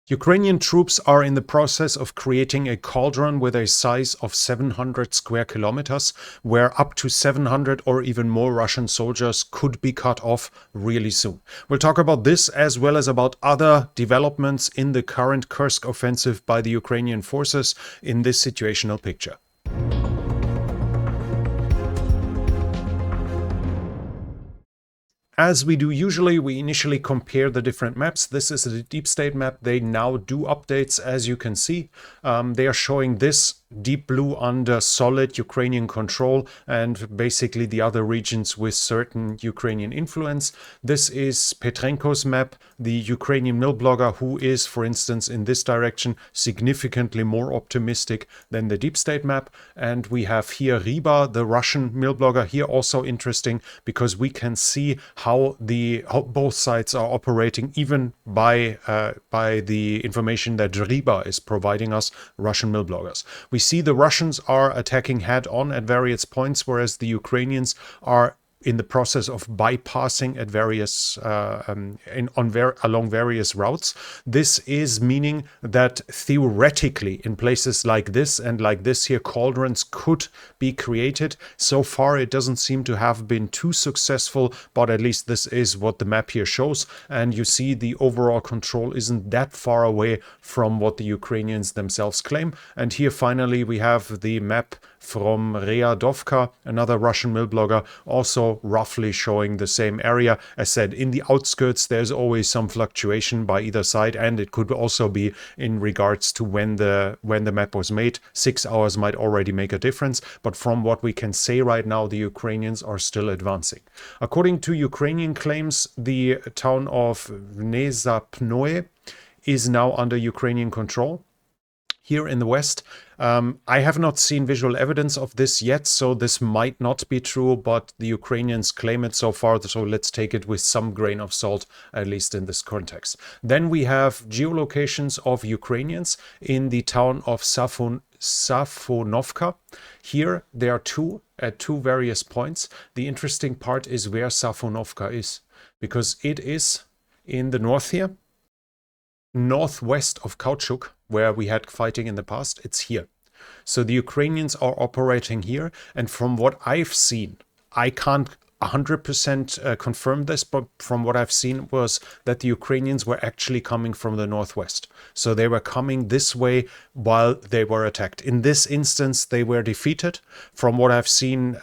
Ukrainian troops are in the process of creating a cauldron with a size of 700 square kilometers, where up to 700 or even more Russian soldiers could be cut off really soon. We'll talk about this as well as about other developments in the current Kursk offensive by the Ukrainian forces in this situational picture. As we do usually, we initially compare the different maps. This is the deep state map. They now do updates, as you can see. They are showing this deep blue under solid Ukrainian control and basically the other regions with certain Ukrainian influence. This is Petrenko's map, the Ukrainian mill blogger who is, for instance, in this direction, significantly more optimistic than the deep state map. And we have here Riba, the Russian mill blogger, here also interesting because we can see how both sides are operating, even by the information that Riba is providing us, Russian mill bloggers. We see the Russians are attacking head-on at various points, whereas the Ukrainians are in the process of bypassing at various along various routes. This is meaning that theoretically in places like this and like this here, cauldrons could be created. So far it doesn't seem to have been too successful, but at least this is what the map here shows, and you see the overall control isn't that far away from what the Ukrainians themselves claim. And here finally we have the map from Readovka, another Russian mill blogger, also roughly showing the same area. As said, in the outskirts there's always some fluctuation by either side, and it could also be in regards to when the map was made. 6 hours might already make a difference, but from what we can say right now, the Ukrainians are still advancing. According to Ukrainian claims, the town of Nezapnoe is now under Ukrainian control here in the west. I have not seen visual evidence of this yet, so this might not be true, but the Ukrainians claim it so far, so let's take it with some grain of salt, at least in this context. Then we have geolocations of Ukrainians in the town of Safonovka. Here there are two at two various points. The interesting part is where Safonovka is, because it is in the north here, northwest of Kauchuk, where we had fighting in the past. It's here. So the Ukrainians are operating here, and from what I've seen, I can't 100% confirm this, but from what I've seen was that the Ukrainians were actually coming from the northwest. So they were coming this way while they were attacked. In this instance, they were defeated. From what I've seen,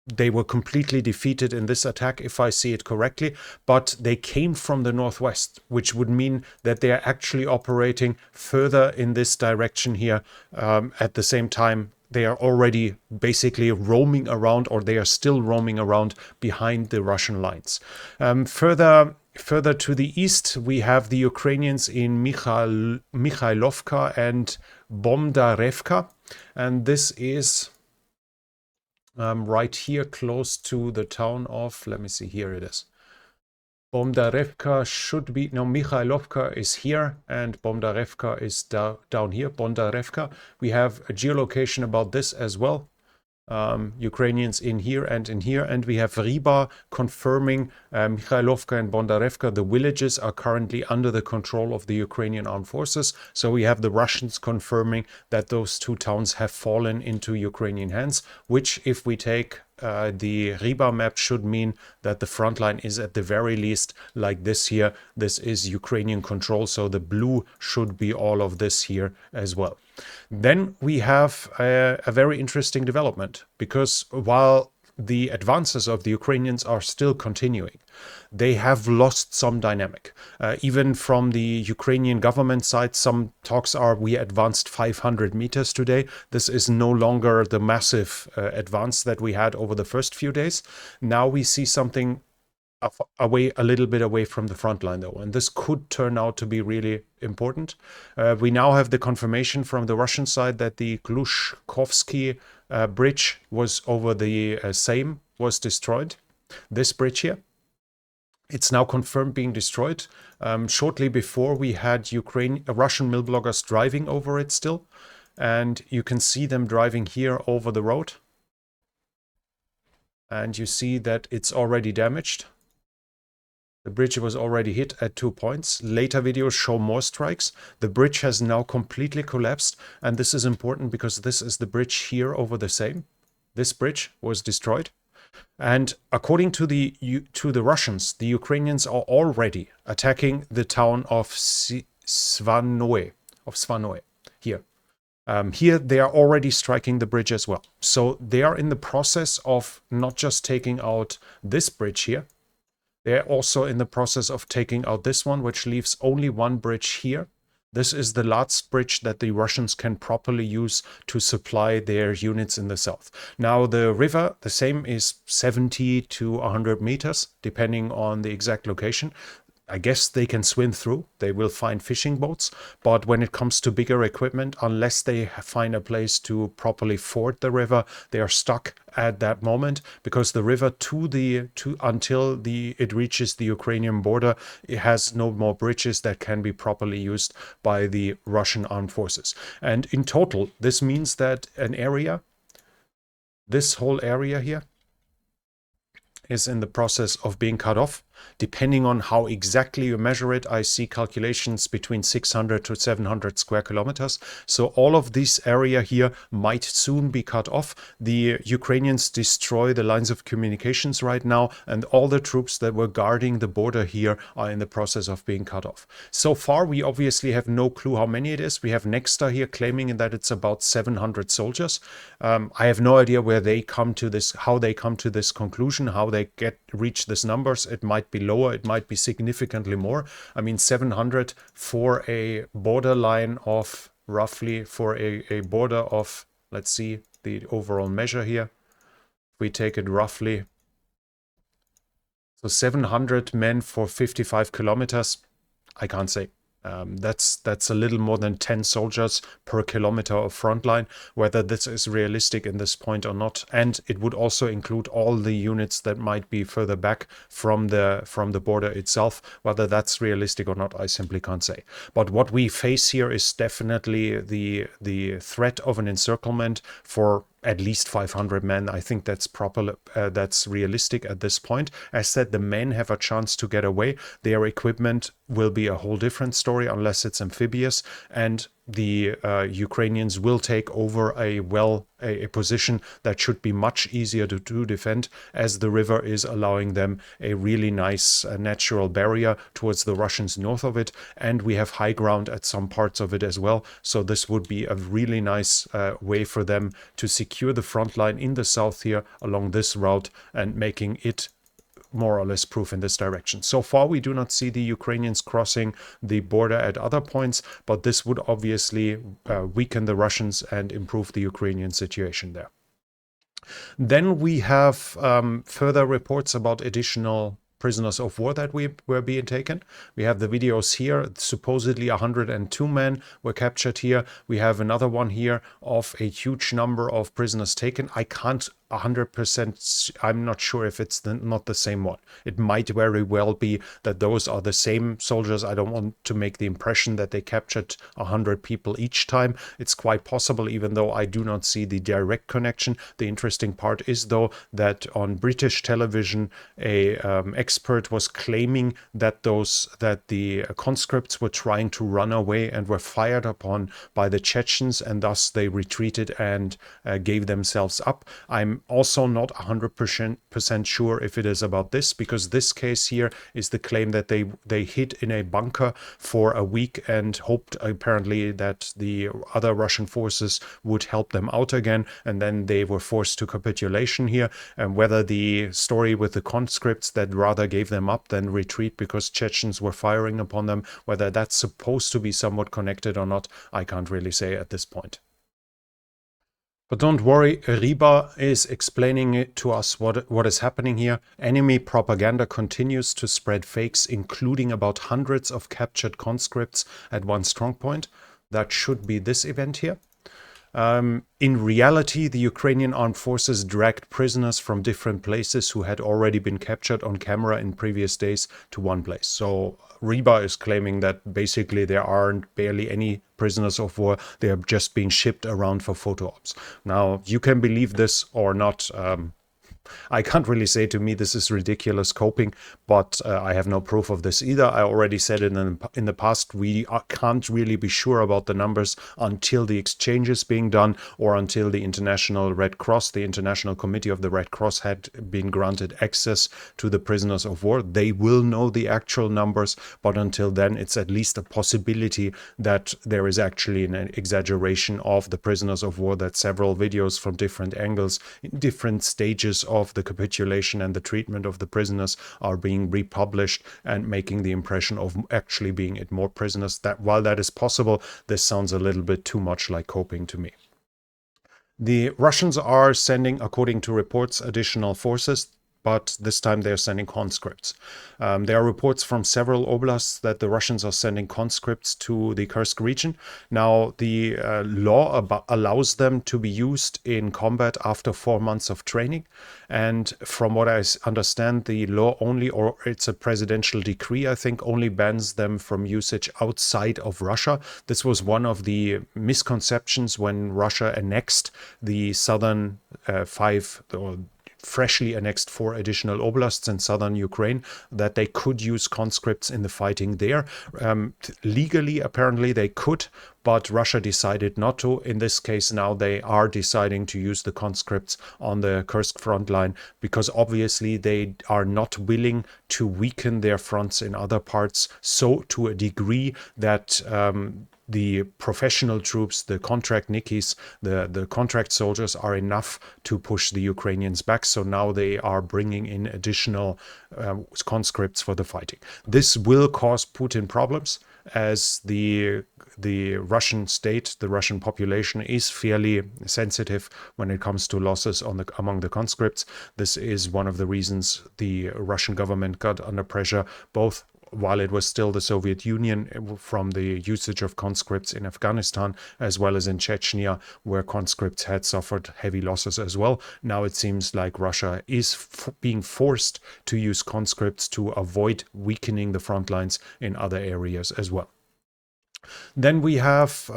they were completely defeated in this attack, if I see it correctly, but they came from the northwest, which would mean that they are actually operating further in this direction here. At the same time, they are already basically roaming around, or they are still roaming around behind the Russian lines. Further to the east, we have the Ukrainians in Mikhailovka and Bomdarevka, and this is right here close to the town of, let me see, here it is. Bomdarevka should be, no, Mikhailovka is here and Bomdarevka is down here, Bondarevka. We have a geolocation about this as well. Ukrainians in here, and we have Riba confirming Mikhailovka and Bondarevka. The villages are currently under the control of the Ukrainian armed forces. So we have the Russians confirming that those two towns have fallen into Ukrainian hands, which, if we take the Riba map, should mean that the front line is at the very least like this here. This is Ukrainian control, so the blue should be all of this here as well. Then we have a very interesting development, because while the advances of the Ukrainians are still continuing, they have lost some dynamic. Even from the Ukrainian government side, some talks are, we advanced 500 meters today. This is no longer the massive advance that we had over the first few days. Now we see something a little bit away from the front line, though, and this could turn out to be really important. We now have the confirmation from the Russian side that the Glushkovsky bridge was over the Seym was destroyed. This bridge here, it's now confirmed being destroyed. Shortly before, we had Russian mill bloggers driving over it still, and you can see them driving here over the road, and you see that it's already damaged. The bridge was already hit at 2 points. Later videos show more strikes. The bridge has now completely collapsed, and this is important because this is the bridge here over the same. This bridge was destroyed. And according to the Russians, the Ukrainians are already attacking the town of Svanoe, here. Here they are already striking the bridge as well. So they are in the process of not just taking out this bridge here, they're also in the process of taking out this one, which leaves only one bridge here. This is the last bridge that the Russians can properly use to supply their units in the south. Now the river, the same, is 70 to 100 meters, depending on the exact location. I guess they can swim through. They will find fishing boats. But when it comes to bigger equipment, unless they find a place to properly ford the river, they are stuck at that moment, because the river until it reaches the Ukrainian border, it has no more bridges that can be properly used by the Russian armed forces. And in total, this means that this whole area here is in the process of being cut off. Depending on how exactly you measure it, I see calculations between 600 to 700 square kilometers. So all of this area here might soon be cut off. The Ukrainians destroy the lines of communications right now, and all the troops that were guarding the border here are in the process of being cut off. So far, we obviously have no clue how many it is. We have Nexta here claiming that it's about 700 soldiers. I have no idea where they come to this, how they come to this conclusion, how they reach these numbers. It might be lower, it might be significantly more. I mean, 700 for a borderline of roughly, for a border of, let's see the overall measure here. We take it roughly. So 700 men for 55 kilometers. I can't say. That's a little more than 10 soldiers per kilometer of front line. Whether this is realistic in this point or not, and it would also include all the units that might be further back from the border itself. Whether that's realistic or not, I simply can't say. But what we face here is definitely the threat of an encirclement for at least 500 men. I think that's that's realistic at this point. As said, the men have a chance to get away. Their equipment will be a whole different story unless it's amphibious, and the Ukrainians will take over a position that should be much easier to defend, as the river is allowing them a really nice natural barrier towards the Russians north of it, and we have high ground at some parts of it as well. So this would be a really nice way for them to secure the front line in the south here along this route, and making it more or less proof in this direction. So far, we do not see the Ukrainians crossing the border at other points, but this would obviously weaken the Russians and improve the Ukrainian situation there. Then we have further reports about additional prisoners of war that were being taken. We have the videos here. Supposedly 102 men were captured here. We have another one here of a huge number of prisoners taken. I can't 100%, I'm not sure if it's not the same one. It might very well be that those are the same soldiers. I don't want to make the impression that they captured 100 people each time. It's quite possible, even though I do not see the direct connection. The interesting part is, though, that on British television, a expert was claiming that the conscripts were trying to run away and were fired upon by the Chechens, and thus they retreated and gave themselves up. I'm also not 100% sure if it is about this, because this case here is the claim that they hid in a bunker for a week and hoped apparently that the other Russian forces would help them out again, and then they were forced to capitulation here. And whether the story with the conscripts that rather gave them up than retreat because Chechens were firing upon them, whether that's supposed to be somewhat connected or not, I can't really say at this point. But don't worry, Riba is explaining it to us what is happening here. Enemy propaganda continues to spread fakes, including about hundreds of captured conscripts at one strongpoint. That should be this event here. In reality, the Ukrainian armed forces dragged prisoners from different places who had already been captured on camera in previous days to one place. So Riba is claiming that basically there aren't barely any prisoners of war. They are just being shipped around for photo ops. Now, you can believe this or not. I can't really say. To me this is ridiculous coping, but I have no proof of this either. I already said it in the past, we can't really be sure about the numbers until the exchange is being done, or until the International Red Cross, the International Committee of the Red Cross, had been granted access to the prisoners of war. They will know the actual numbers, but until then it's at least a possibility that there is actually an exaggeration of the prisoners of war, that several videos from different angles in different stages of the capitulation and the treatment of the prisoners are being republished and making the impression of actually being more prisoners. That while that is possible, this sounds a little bit too much like coping to me. The Russians are sending, according to reports, additional forces, but this time they're sending conscripts. There are reports from several oblasts that the Russians are sending conscripts to the Kursk region. Now, the law allows them to be used in combat after 4 months of training. And from what I understand, the law only, or it's a presidential decree, I think, only bans them from usage outside of Russia. This was one of the misconceptions when Russia annexed the southern freshly annexed 4 additional oblasts in southern Ukraine, that they could use conscripts in the fighting there. Legally, apparently they could, but Russia decided not to. In this case now they are deciding to use the conscripts on the Kursk front line, because obviously they are not willing to weaken their fronts in other parts so to a degree that the professional troops, the contract Nikis, the contract soldiers are enough to push the Ukrainians back. So now they are bringing in additional conscripts for the fighting. This will cause Putin problems, as the Russian state, the Russian population is fairly sensitive when it comes to losses among the conscripts. This is one of the reasons the Russian government got under pressure, both while it was still the Soviet Union, from the usage of conscripts in Afghanistan, as well as in Chechnya, where conscripts had suffered heavy losses as well. Now it seems like Russia is being forced to use conscripts to avoid weakening the front lines in other areas as well. Then we have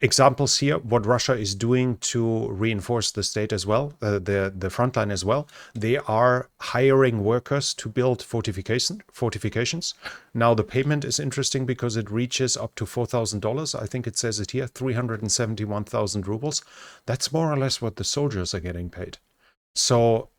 examples here what Russia is doing to reinforce the state as well, the front line as well. They are hiring workers to build fortifications. Now the payment is interesting because it reaches up to $4,000. I think it says it here, 371,000 rubles. That's more or less what the soldiers are getting paid. So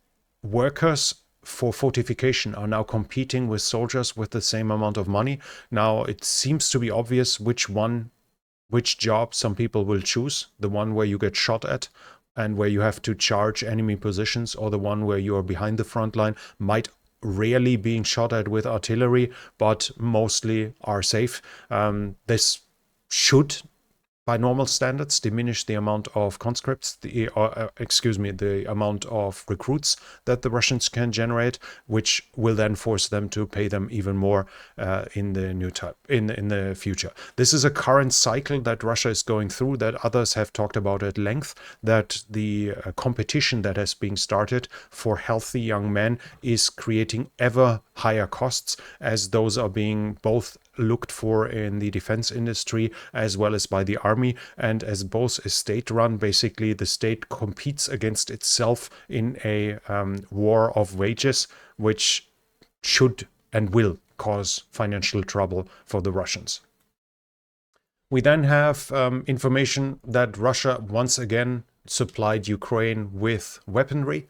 workers for fortification are now competing with soldiers with the same amount of money. Now it seems to be obvious which job some people will choose, the one where you get shot at and where you have to charge enemy positions, or the one where you are behind the front line, might rarely being shot at with artillery, but mostly are safe. This should, by normal standards, diminish the amount of conscripts, the amount of recruits that the Russians can generate, which will then force them to pay them even more in the future. This is a current cycle that Russia is going through, that others have talked about at length, that the competition that has been started for healthy young men is creating ever higher costs, as those are being both looked for in the defense industry as well as by the army. And as both is state-run, basically the state competes against itself in a war of wages, which should and will cause financial trouble for the Russians. We then have information that Russia once again supplied Ukraine with weaponry.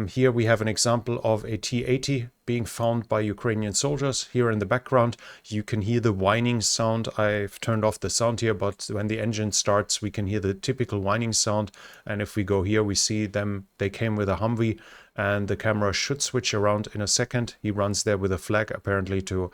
Here we have an example of a T-80 being found by Ukrainian soldiers. Here in the background you can hear the whining sound. I've turned off the sound here, but when the engine starts we can hear the typical whining sound. And if we go here, we see them, they came with a Humvee, and the camera should switch around in a second. He runs there with a flag, apparently to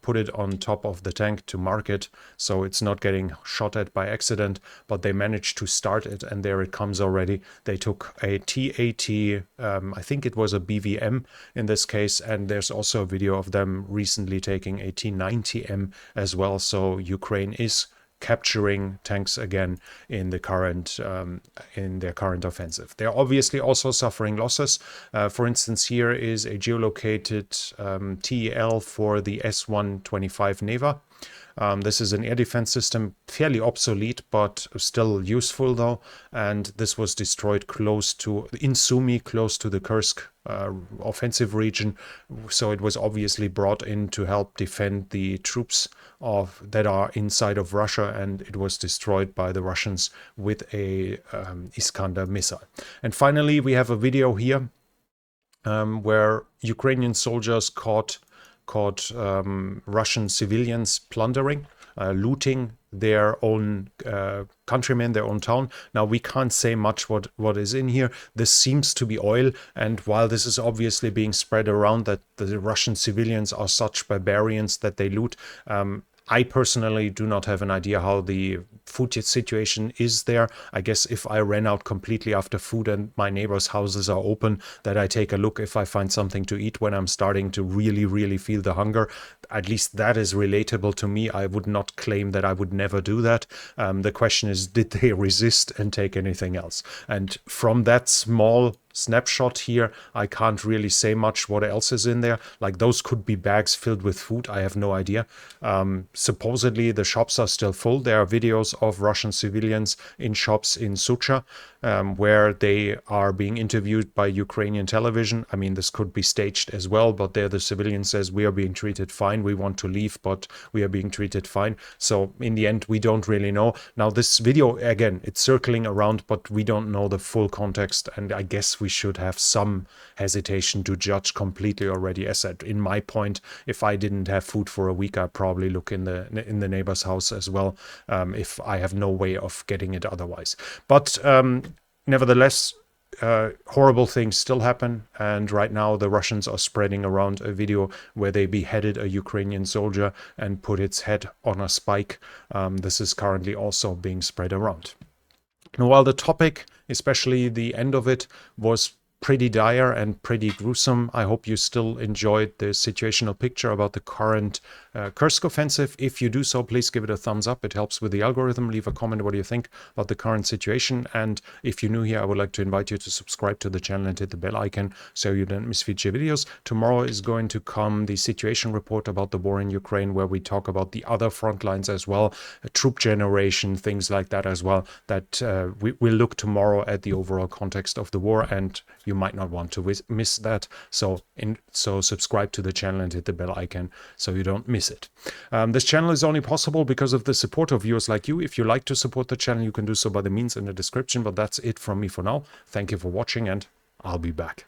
put it on top of the tank to mark it so it's not getting shot at by accident. But they managed to start it, and there it comes already. They took a T-80, I think it was a BVM in this case, and there's also a video of them recently taking a T-90M as well. So Ukraine is capturing tanks again in the current in their current offensive. They're obviously also suffering losses. For instance, here is a geolocated TEL for the S-125 Neva. This is an air defense system, fairly obsolete, but still useful though. And this was destroyed in Sumy, close to the Kursk offensive region. So it was obviously brought in to help defend the troops that are inside of Russia, and it was destroyed by the Russians with a Iskander missile. And finally, we have a video here where Ukrainian soldiers caught Russian civilians plundering, looting their own countrymen, their own town. Now, we can't say much what is in here. This seems to be oil, and while this is obviously being spread around that the Russian civilians are such barbarians that they loot, I personally do not have an idea how the food situation is there. I guess if I ran out completely after food and my neighbors' houses are open, that I take a look if I find something to eat when I'm starting to really, really feel the hunger. At least that is relatable to me. I would not claim that I would never do that. The question is, did they resist and take anything else? And from that small snapshot here, I can't really say much what else is in there. Like, those could be bags filled with food. I have no idea. Supposedly the shops are still full. There are videos of Russian civilians in shops in Sucha where they are being interviewed by Ukrainian television. I mean, this could be staged as well, but there the civilian says, we are being treated fine. We want to leave, but we are being treated fine. So in the end, we don't really know. Now, this video, again, it's circling around, but we don't know the full context, and I guess we should have some hesitation to judge completely already. As said, in my point, if I didn't have food for a week, I'd probably look in the neighbor's house as well, if I have no way of getting it otherwise. But nevertheless, horrible things still happen, and right now the Russians are spreading around a video where they beheaded a Ukrainian soldier and put its head on a spike. This is currently also being spread around. Now, while the topic, especially the end of it, was pretty dire and pretty gruesome, I hope you still enjoyed the situational picture about the current Kursk offensive. If you do so, please give it a thumbs up. It helps with the algorithm. Leave a comment what you think about the current situation. And if you're new here, I would like to invite you to subscribe to the channel and hit the bell icon so you don't miss future videos. Tomorrow is going to come the situation report about the war in Ukraine, where we talk about the other front lines as well, troop generation, things like that as well. That we'll look tomorrow at the overall context of the war, and you might not want to miss that. So subscribe to the channel and hit the bell icon so you don't miss it. This channel is only possible because of the support of viewers like you. If you like to support the channel, you can do so by the means in the description. But that's it from me for now. Thank you for watching, and I'll be back.